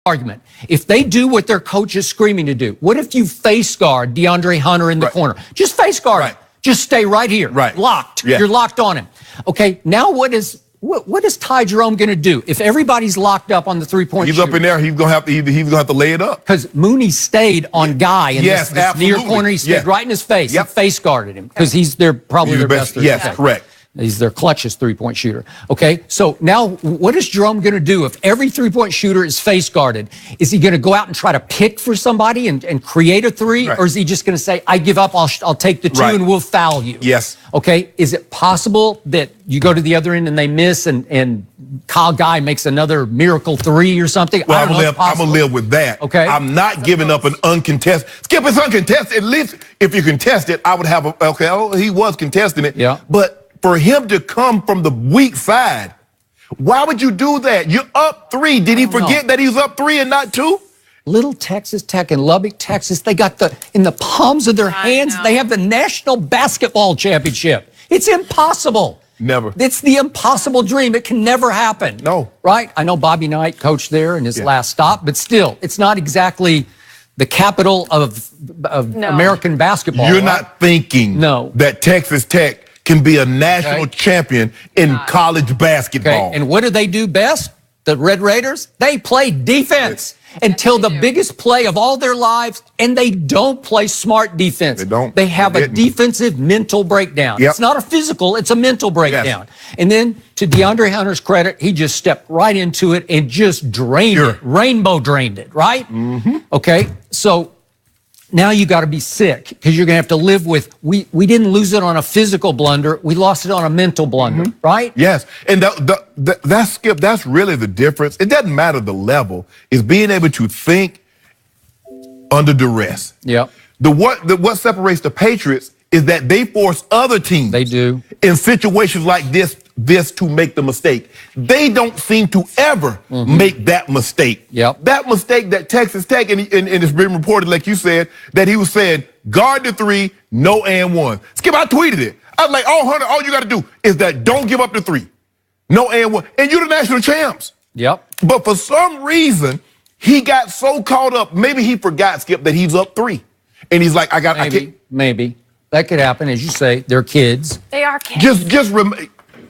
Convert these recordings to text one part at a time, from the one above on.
argument. If they do what their coach is screaming to do, what if you face guard DeAndre Hunter in the corner? Just face guard him. Just stay right here. Locked. You're locked on him. Okay, now what is Ty Jerome going to do if everybody's locked up on the three-point shooter? He's up in there. He's gonna have to lay it up. Because Mooney stayed on Guy in this near corner. He stayed right in his face. He face guarded him because he's probably their best. Yes, correct. He's their clutchest three-point shooter. Okay, so now what is Jerome going to do if every three-point shooter is face guarded? Is he going to go out and try to pick for somebody and create a three? Or is he just going to say, I give up, I'll take the two and we'll foul you? Yes. Okay, is it possible that you go to the other end and they miss and Kyle Guy makes another miracle three or something? Well, I'm going to live with that. Okay. I'm not giving up an uncontested. Skip, it's uncontested. At least if you contest it, I would have he was contesting it. Yeah. But for him to come from the weak side, why would you do that? You're up 3. Did he forget that he's up 3 and not 2? Little Texas Tech and Lubbock, Texas, they got in the palms of their hands, they have the National Basketball Championship. It's impossible. Never. It's the impossible dream. It can never happen. No. Right? I know Bobby Knight coached there in his last stop, but still, it's not exactly the capital of American basketball. You're not thinking that Texas Tech can be a national champion in college basketball. Okay. And what do they do best? The Red Raiders? They play defense until the biggest play of all their lives, and they don't play smart defense. They don't. They have a defensive mental breakdown. It's not a physical, it's a mental breakdown. And then, to DeAndre Hunter's credit, he just stepped right into it and just drained it. Rainbow drained it, right? Okay, so now you got to be sick because you're going to have to live with, we didn't lose it on a physical blunder. We lost it on a mental blunder, right? Yes. And that's, Skip, that's really the difference. It doesn't matter the level. It's being able to think under duress. Yep. What separates the Patriots is that they force other teams. They do. In situations like this to make the mistake. They don't seem to ever make that mistake. Yep. That mistake that Texas Tech, and it's been reported, like you said, that he was saying, guard the 3, no and 1. Skip, I tweeted it. I was like, Hunter, all you got to do is that don't give up the 3. No and 1. And you're the national champs. Yep. But for some reason, he got so caught up, maybe he forgot, Skip, that he's up 3. And he's like, Maybe. That could happen. As you say, they're kids. They are kids.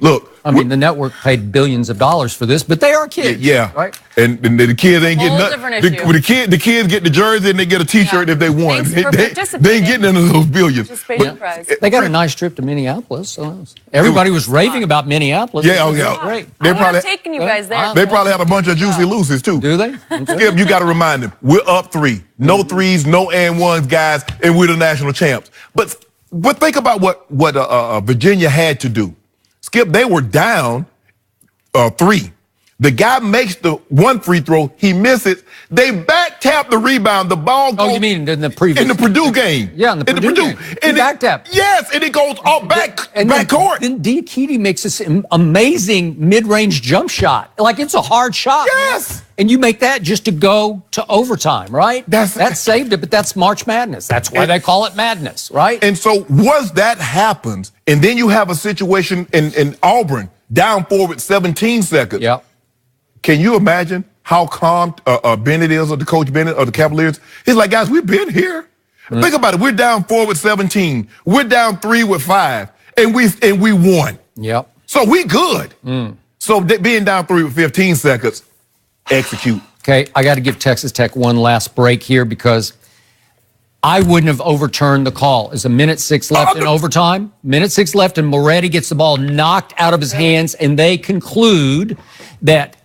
Look. I mean, the network paid billions of dollars for this, but they are kids. Yeah. Right? And the kids ain't getting nothing. The kids get the jersey and they get a T-shirt if they won. They ain't getting none of those billions. They got a nice trip to Minneapolis. So everybody was raving about Minneapolis. Great. They probably taking you guys there. They probably had a bunch of juicy looses too. Do they? Skip, you got to remind them, we're up 3. No 3s, no and 1s, guys, and we're the national champs. But think about what Virginia had to do. Skip, they were down 3. The guy makes the 1 free throw. He misses. They back tap the rebound. The ball goes. Oh, you mean in the previous? In the Purdue game. Yeah, in the Purdue game. And back tap. Yes, and it goes off back court. Then Diakite makes this amazing mid-range jump shot. Like, it's a hard shot. Yes. And you make that just to go to overtime, right? That saved it, but that's March Madness. That's why they call it madness, right? And so once that happens, and then you have a situation in Auburn, down 4 with 17 seconds. Yep. Can you imagine how calm Bennett is, or the coach Bennett, or the Cavaliers? He's like, guys, we've been here. Think about it. We're down 4 with 17. We're down 3 with 5, and we won. Yep. So we good. So being down 3 with 15 seconds, execute. Okay, I got to give Texas Tech one last break here because I wouldn't have overturned the call. There's a minute 6 left in overtime. Minute 6 left, and Moretti gets the ball knocked out of his hands, and they conclude that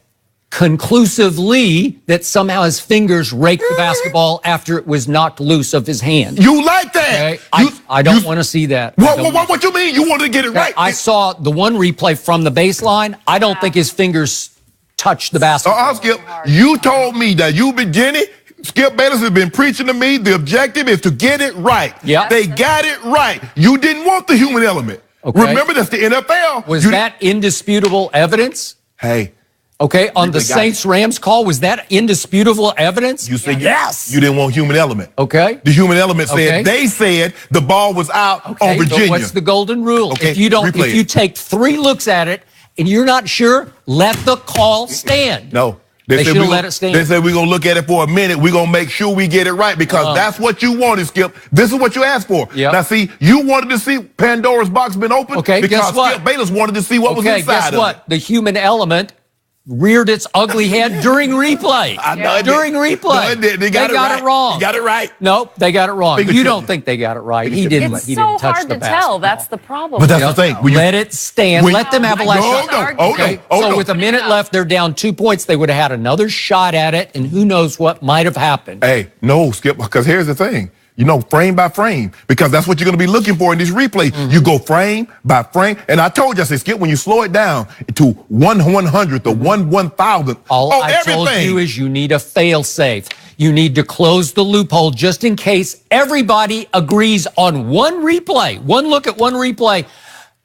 conclusively that somehow his fingers raked the basketball after it was knocked loose of his hand. You like that? Okay? I don't want to see that. What you mean? You wanted to get it right? I saw the one replay from the baseline. I don't think his fingers touched the basketball. Skip, you told me that you've been, Jenny, Skip Bayless has been preaching to me, the objective is to get it right. Yeah. They got it right. You didn't want the human element. Okay. Remember, that's the NFL. Was that indisputable evidence? Hey. Okay, on the Saints-Rams call, was that indisputable evidence? You said yes. You didn't want human element. Okay. The human element said, they said the ball was out on Virginia. But what's the golden rule? Okay, if you take 3 looks at it and you're not sure, let the call stand. No. They should have let it stand. They said we're going to look at it for a minute. We're going to make sure we get it right because that's what you wanted, Skip. This is what you asked for. Yep. Now, see, you wanted to see Pandora's box been open because Skip Bayless wanted to see what was inside guess what? The human element reared its ugly head during replay. During replay. No, they got it wrong. You got it right. Nope, they got it wrong. You don't think they got it right. He didn't. It's He didn't touch hard the to basketball. tell. That's the problem. But that's the thing. Let it stand. Let them have a last shot. Okay. So with a minute left, they're down 2 points. They would have had another shot at it, and who knows what might have happened. Hey, no, Skip, because here's the thing. You know, frame by frame, because that's what you're going to be looking for in this replay. You go frame by frame. And I told you, I said, Skip, when you slow it down to 1/100th or 1/1000th, all I told you is you need a fail-safe. You need to close the loophole just in case everybody agrees on one replay, one look at one replay.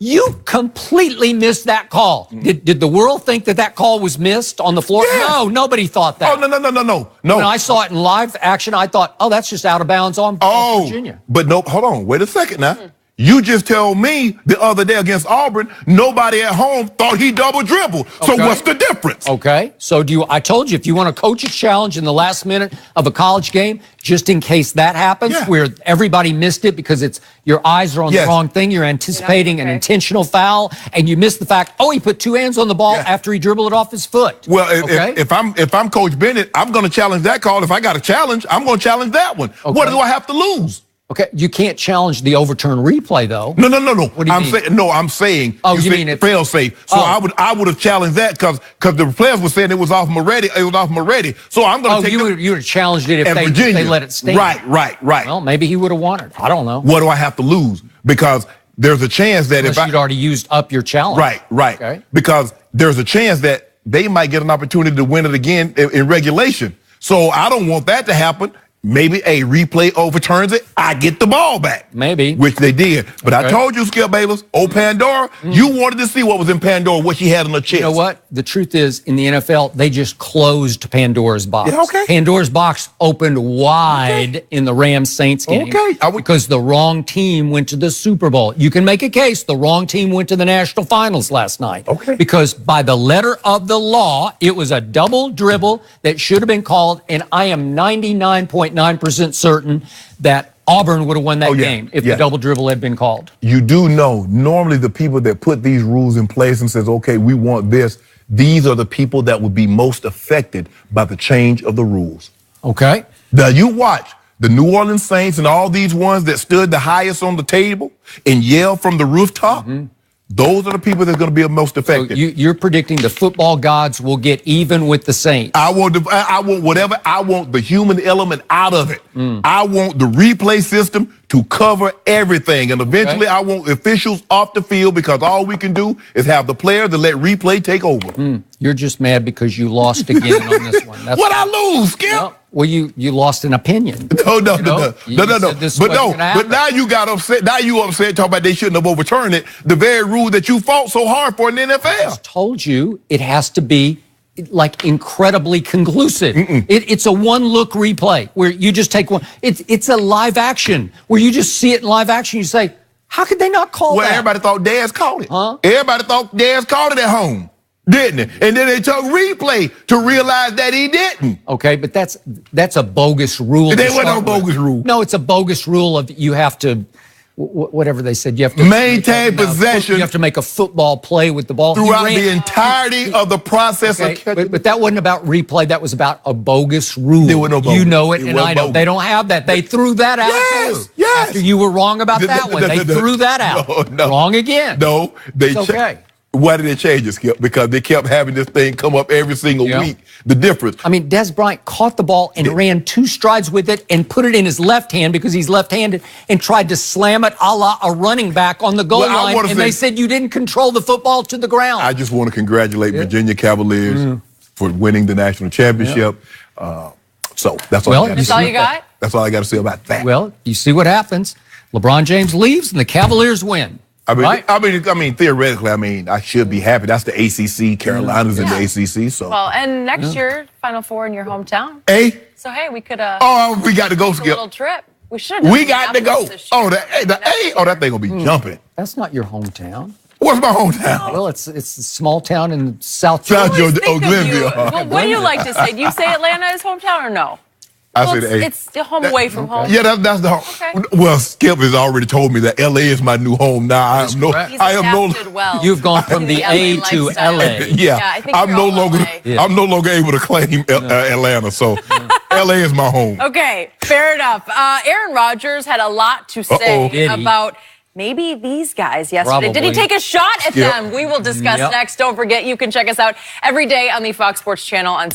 You completely missed that call. Did the world think that call was missed on the floor? Yeah. No, nobody thought that. Oh, no. When I saw it in live action, I thought, oh, that's just out of bounds on Virginia. But no, hold on. Wait a second now. You just told me the other day against Auburn, nobody at home thought he double dribbled. So what's the difference? Okay. So I told you, if you want to coach a challenge in the last minute of a college game, just in case that happens, where everybody missed it because your eyes are on the wrong thing, you're anticipating an intentional foul, and you miss the fact, oh, he put two hands on the ball after he dribbled it off his foot. Well, if I'm Coach Bennett, I'm going to challenge that call. If I got a challenge, I'm going to challenge that one. What do I have to lose? Okay, you can't challenge the overturned replay though. No. What do you mean? I'm saying. Oh, you mean it fail safe? So I would have challenged that because the players were saying it was off Moretti. It was off Moretti. So I'm going to take. You would have challenged it if they let it stand. Right. Well, maybe he would have won it. I don't know. What do I have to lose? Because there's a chance that Unless you'd already used up your challenge. Right. Okay. Because there's a chance that they might get an opportunity to win it again in regulation. So I don't want that to happen. Maybe a replay overturns it. I get the ball back. Maybe. Which they did. But I told you, Skip Bayless, Pandora, you wanted to see what was in Pandora, what she had on her chest. You know what? The truth is, in the NFL, they just closed Pandora's box. Yeah, okay. Pandora's box opened wide in the Rams-Saints game because the wrong team went to the Super Bowl. You can make a case the wrong team went to the national finals last night. Okay. Because by the letter of the law, it was a double dribble that should have been called, and I am 99.9% certain that Auburn would have won that game if the double dribble had been called. You do know, normally the people that put these rules in place and says, okay, we want this, these are the people that would be most affected by the change of the rules. Okay. Now you watch the New Orleans Saints and all these ones that stood the highest on the table and yelled from the rooftop. Those are the people that are going to be the most affected. So you're predicting the football gods will get even with the Saints. I want whatever. I want the human element out of it. I want the replay system to cover everything. And eventually I want officials off the field because all we can do is have the players that let replay take over. You're just mad because you lost again on this one. That's what I lose, Skip? No. Well, you lost an opinion. No. But now you got upset. Now you upset talking about they shouldn't have overturned it. The very rule that you fought so hard for in the NFL. I just told you it has to be like incredibly conclusive. It's a one-look replay where you just take one. It's a live action where you just see it in live action. You say, how could they not call that? Well, everybody thought Daz called it. Everybody thought Daz called it at home. Didn't it? And then they took replay to realize that he didn't. Okay, but that's a bogus rule. There was no bogus rule. No, it's a bogus rule of you have to, whatever they said, you have to maintain possession. You have to make a football play with the ball throughout the entirety of the process. Okay, but that wasn't about replay. That was about a bogus rule. There was no bogus. You know it, and I know. They don't have that. They threw that out too. Yes. After you were wrong about that one, they threw that out. No. Wrong again. No, it's okay. Why did they change it, Skip? Because they kept having this thing come up every single week. The difference. I mean, Des Bryant caught the ball and ran 2 strides with it and put it in his left hand because he's left-handed and tried to slam it a la a running back on the goal line. And they said you didn't control the football to the ground. I just want to congratulate Virginia Cavaliers for winning the national championship. So that's all. That's all you got? That's all I got to say about that. Well, you see what happens. LeBron James leaves and the Cavaliers win. I mean, theoretically, I should be happy. That's the ACC. Carolina's in the ACC. So well, and next year, Final Four in your hometown. So hey, we could. We got to go, Skip. A little trip. We should. We got to go. That thing gonna be jumping. That's not your hometown. What's my hometown? Well, it's a small town in South South Georgia. Georgia. Oh, Glenville. Well, what do you like to say? Do you say Atlanta is hometown or no? I say the A. It's the home away from home. Yeah, that's the home. Okay. Well, Skip has already told me that LA is my new home now. He's adapted well. You've gone from the A LA to lifestyle. LA. Yeah, I think I'm you're no all longer. LA. I'm no longer able to claim Atlanta. So, LA is my home. Okay, fair enough. Aaron Rodgers had a lot to say about maybe these guys yesterday. Probably. Did he take a shot at them? We will discuss next. Don't forget, you can check us out every day on the Fox Sports Channel on